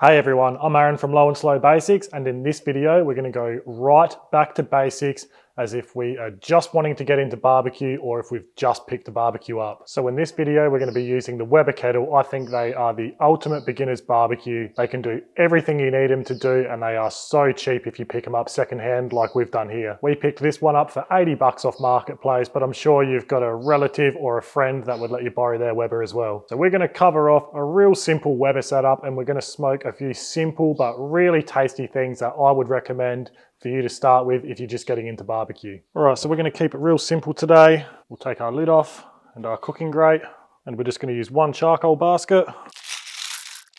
Hey everyone, I'm Aaron from Low and Slow Basics, and in this video we're going to go right back to basics as if we are just wanting to get into barbecue or if we've just picked a barbecue up. So in this video we're going to be using the Weber kettle. I think they are the ultimate beginner's barbecue. They can do everything you need them to do, and they are so cheap if you pick them up secondhand like we've done here. We picked this one up for 80 bucks off Marketplace, but I'm sure you've got a relative or a friend that would let you borrow their Weber as well. So we're going to cover off a real simple Weber setup, and we're going to smoke a few simple but really tasty things that I would recommend for you to start with if you're just getting into barbecue. All right, so we're going to keep it real simple today. We'll take our lid off and our cooking grate, and we're just going to use one charcoal basket.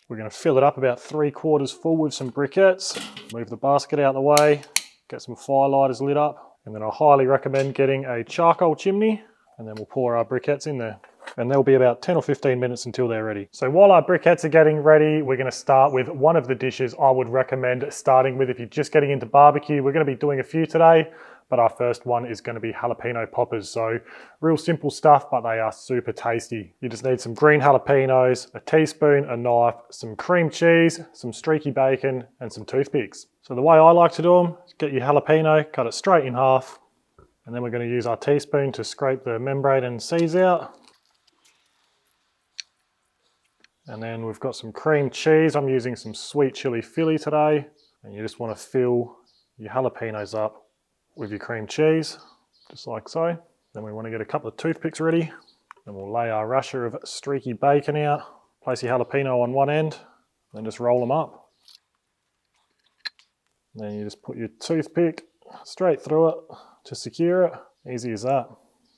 We're going to fill it up about 3/4 full with some briquettes. Move the basket out of the way, get some fire lighters lit up, and then I highly recommend getting a charcoal chimney, and then we'll pour our briquettes in there. And they'll be about 10 or 15 minutes until they're ready. So while our briquettes are getting ready, we're going to start with one of the dishes I would recommend starting with if you're just getting into barbecue. We're going to be doing a few today, but our first one is going to be jalapeno poppers. So real simple stuff, but they are super tasty. You just need some green jalapenos, a teaspoon, a knife, some cream cheese, some streaky bacon, and some toothpicks. So the way I like to do them is get your jalapeno, cut it straight in half, and then we're going to use our teaspoon to scrape the membrane and seeds out. And then we've got some cream cheese. I'm using some sweet chili Philly today. And you just want to fill your jalapenos up with your cream cheese, just like so. Then we want to get a couple of toothpicks ready. Then we'll lay our rasher of streaky bacon out. Place your jalapeno on one end, then just roll them up. Then you just put your toothpick straight through it to secure it. Easy as that.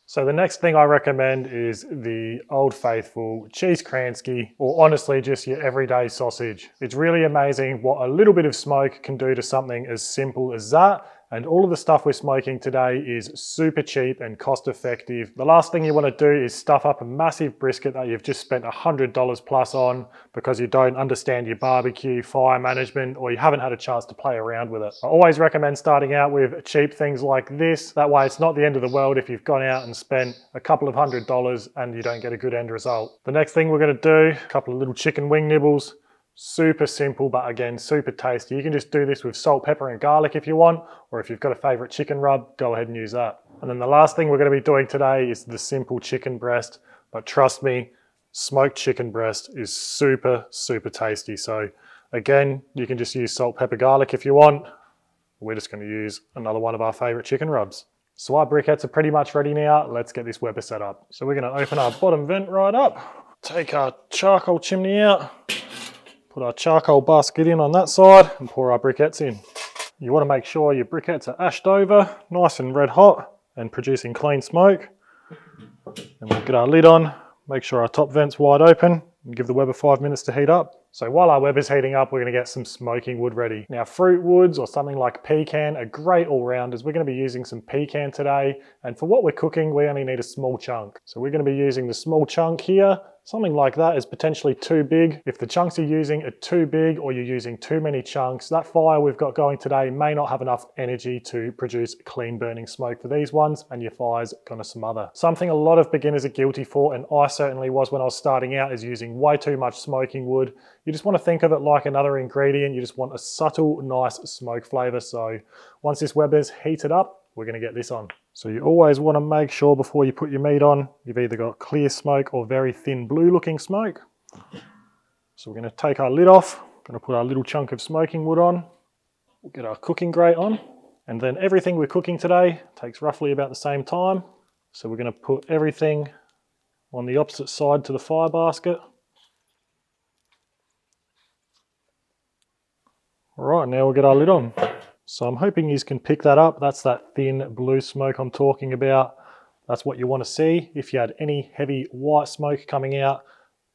So the next thing I recommend is the Old Faithful cheese Kransky, or honestly just your everyday sausage. It's really amazing what a little bit of smoke can do to something as simple as that. And all of the stuff we're smoking today is super cheap and cost effective. The last thing you want to do is stuff up a massive brisket that you've just spent $100 plus on because you don't understand your barbecue, fire management, or you haven't had a chance to play around with it. I always recommend starting out with cheap things like this. That way it's not the end of the world if you've gone out and spent a couple of $100 and you don't get a good end result. The next thing we're going to do, a couple of little chicken wing nibbles. Super simple, but again, super tasty. You can just do this with salt, pepper, and garlic if you want, or if you've got a favorite chicken rub, go ahead and use that. And then the last thing we're going to be doing today is the simple chicken breast. But trust me, smoked chicken breast is super, super tasty. So again, you can just use salt, pepper, garlic if you want. We're just going to use another one of our favorite chicken rubs. So our briquettes are pretty much ready now. Let's get this Weber set up. So we're going to open our bottom vent right up, take our charcoal chimney out, put our charcoal basket in on that side and pour our briquettes in. You want to make sure your briquettes are ashed over, nice and red hot and producing clean smoke. And we'll get our lid on, make sure our top vent's wide open and give the Weber 5 minutes to heat up. So while our Weber's heating up, we're going to get some smoking wood ready. Now fruit woods or something like pecan are great all-rounders. We're going to be using some pecan today, and for what we're cooking, we only need a small chunk. So we're going to be using the small chunk here. Something like that is potentially too big. If the chunks you're using are too big or you're using too many chunks, that fire we've got going today may not have enough energy to produce clean burning smoke for these ones, and your fire's gonna smother. Something a lot of beginners are guilty for, and I certainly was when I was starting out, is using way too much smoking wood. You just want to think of it like another ingredient. You just want a subtle, nice smoke flavor. So once this Weber's heated up, we're going to get this on. So you always want to make sure before you put your meat on, you've either got clear smoke or very thin blue looking smoke. So we're going to take our lid off, going to put our little chunk of smoking wood on, we'll get our cooking grate on, and then everything we're cooking today takes roughly about the same time. So we're going to put everything on the opposite side to the fire basket. All right, now we'll get our lid on. So I'm hoping you can pick that up. That's that thin blue smoke I'm talking about. That's what you want to see. If you had any heavy white smoke coming out,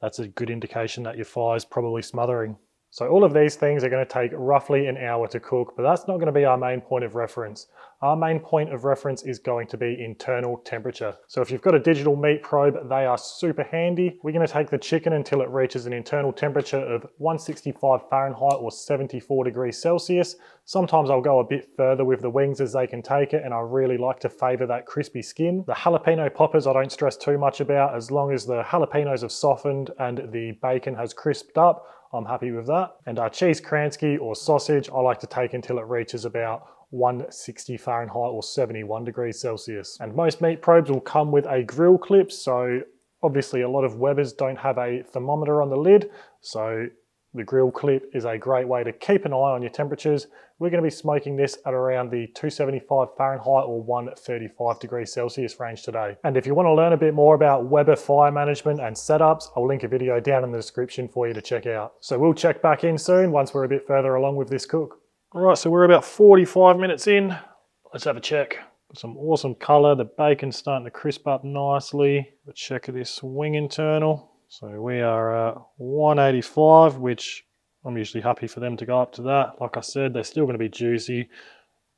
that's a good indication that your fire's probably smothering. So all of these things are going to take roughly an hour to cook, but that's not going to be our main point of reference. Our main point of reference is going to be internal temperature. So if you've got a digital meat probe, they are super handy. We're going to take the chicken until it reaches an internal temperature of 165 Fahrenheit or 74 degrees Celsius. Sometimes I'll go a bit further with the wings as they can take it, and I really like to favor that crispy skin. The jalapeno poppers I don't stress too much about. As long as the jalapenos have softened and the bacon has crisped up, I'm happy with that. And our cheese Kransky or sausage, I like to take until it reaches about 160 Fahrenheit or 71 degrees Celsius. And most meat probes will come with a grill clip, so obviously a lot of Webers don't have a thermometer on the lid, so the grill clip is a great way to keep an eye on your temperatures. We're going to be smoking this at around the 275 Fahrenheit or 135 degrees Celsius range today. And if you want to learn a bit more about Weber fire management and setups, I'll link a video down in the description for you to check out. So we'll check back in soon once we're a bit further along with this cook. All right, so we're about 45 minutes in. Let's have a check. Some awesome color. The bacon's starting to crisp up nicely. Let's check this wing internal. So we are at 185, which I'm usually happy for them to go up to that. Like I said, they're still going to be juicy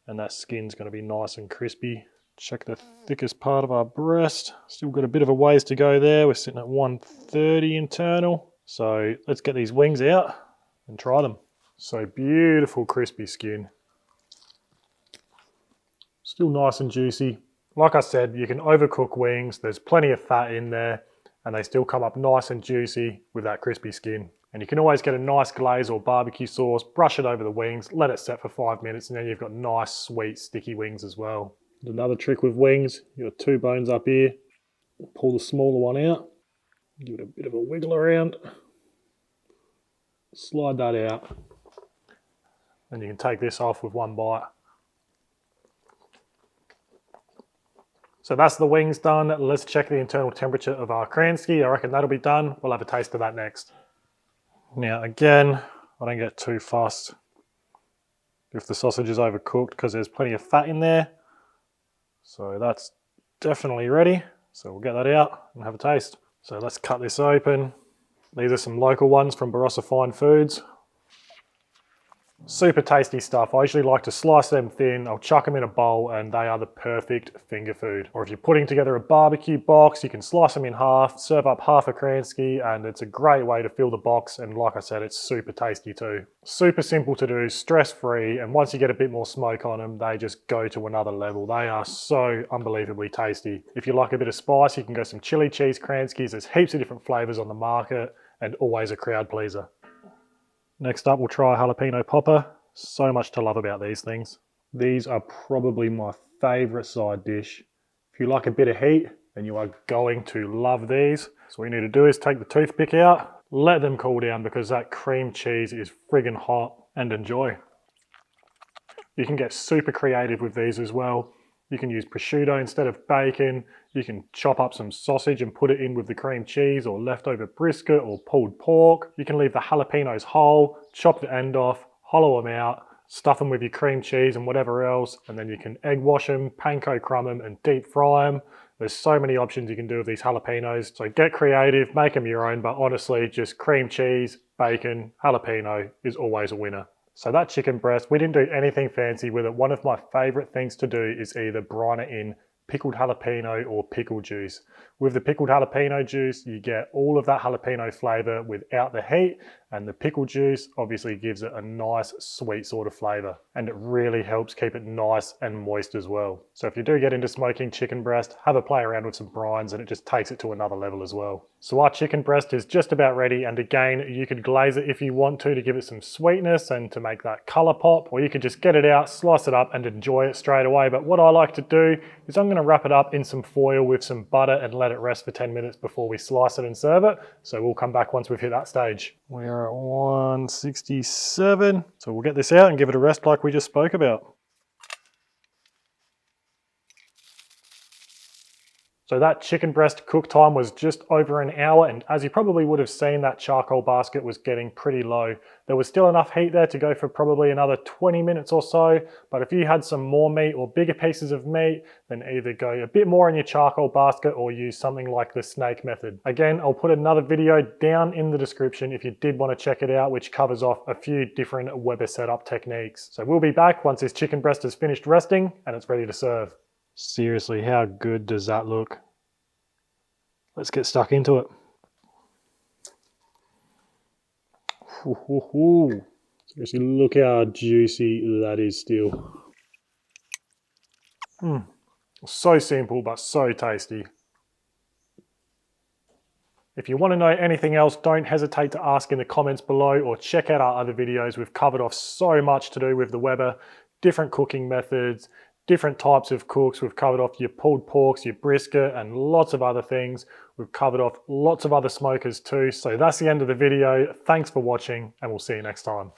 and that skin's going to be nice and crispy. Check the thickest part of our breast. Still got a bit of a ways to go there. We're sitting at 130 internal. So let's get these wings out and try them. So beautiful crispy skin. Still nice and juicy. Like I said, you can overcook wings. There's plenty of fat in there and they still come up nice and juicy with that crispy skin. And you can always get a nice glaze or barbecue sauce, brush it over the wings, let it set for 5 minutes, and then you've got nice, sweet, sticky wings as well. Another trick with wings, you've got 2 bones up here. Pull the smaller one out, give it a bit of a wiggle around, slide that out, and you can take this off with 1 bite. So that's the wings done. Let's check the internal temperature of our Kransky. I reckon that'll be done. We'll have a taste of that next. Now again, I don't get too fussed if the sausage is overcooked because there's plenty of fat in there. So that's definitely ready. So we'll get that out and have a taste. So let's cut this open. These are some local ones from Barossa Fine Foods. Super tasty stuff. I usually like to slice them thin, I'll chuck them in a bowl and they are the perfect finger food. Or if you're putting together a barbecue box, you can slice them in half, serve up half a Kransky, and it's a great way to fill the box, and like I said, it's super tasty too. Super simple to do, stress-free, and once you get a bit more smoke on them, they just go to another level. They are so unbelievably tasty. If you like a bit of spice, you can go some chili cheese Kranskys. There's heaps of different flavors on the market and always a crowd pleaser. Next up, we'll try a jalapeno popper. So much to love about these things. These are probably my favorite side dish. If you like a bit of heat, then you are going to love these. So what you need to do is take the toothpick out, let them cool down because that cream cheese is friggin' hot, and enjoy. You can get super creative with these as well. You can use prosciutto instead of bacon. You can chop up some sausage and put it in with the cream cheese, or leftover brisket or pulled pork. You can leave the jalapenos whole, chop the end off, hollow them out, stuff them with your cream cheese and whatever else, and then you can egg wash them, panko crumb them, and deep fry them. There's so many options you can do with these jalapenos. So get creative, make them your own, but honestly, just cream cheese, bacon, jalapeno is always a winner. So that chicken breast, we didn't do anything fancy with it. One of my favorite things to do is either brine it in pickled jalapeno or pickle juice. With the pickled jalapeno juice, you get all of that jalapeno flavor without the heat, and the pickle juice obviously gives it a nice sweet sort of flavor, and it really helps keep it nice and moist as well. So if you do get into smoking chicken breast, have a play around with some brines and it just takes it to another level as well. So our chicken breast is just about ready, and again, you could glaze it if you want to give it some sweetness and to make that color pop, or you could just get it out, slice it up and enjoy it straight away. But what I like to do is I'm going to wrap it up in some foil with some butter and let it rest for 10 minutes before we slice it and serve it. So we'll come back once we've hit that stage. We are at 167. So we'll get this out and give it a rest like we just spoke about. So that chicken breast cook time was just over an hour, and as you probably would have seen, that charcoal basket was getting pretty low. There was still enough heat there to go for probably another 20 minutes or so, but if you had some more meat or bigger pieces of meat, then either go a bit more in your charcoal basket or use something like the snake method. Again, I'll put another video down in the description if you did want to check it out, which covers off a few different Weber setup techniques. So we'll be back once this chicken breast is finished resting and it's ready to serve. Seriously, how good does that look? Let's get stuck into it. Seriously, look how juicy that is still. So simple, but so tasty. If you want to know anything else, don't hesitate to ask in the comments below or check out our other videos. We've covered off so much to do with the Weber, different cooking methods, different types of cooks. We've covered off your pulled porks, your brisket, and lots of other things. We've covered off lots of other smokers too. So that's the end of the video. Thanks for watching, and we'll see you next time.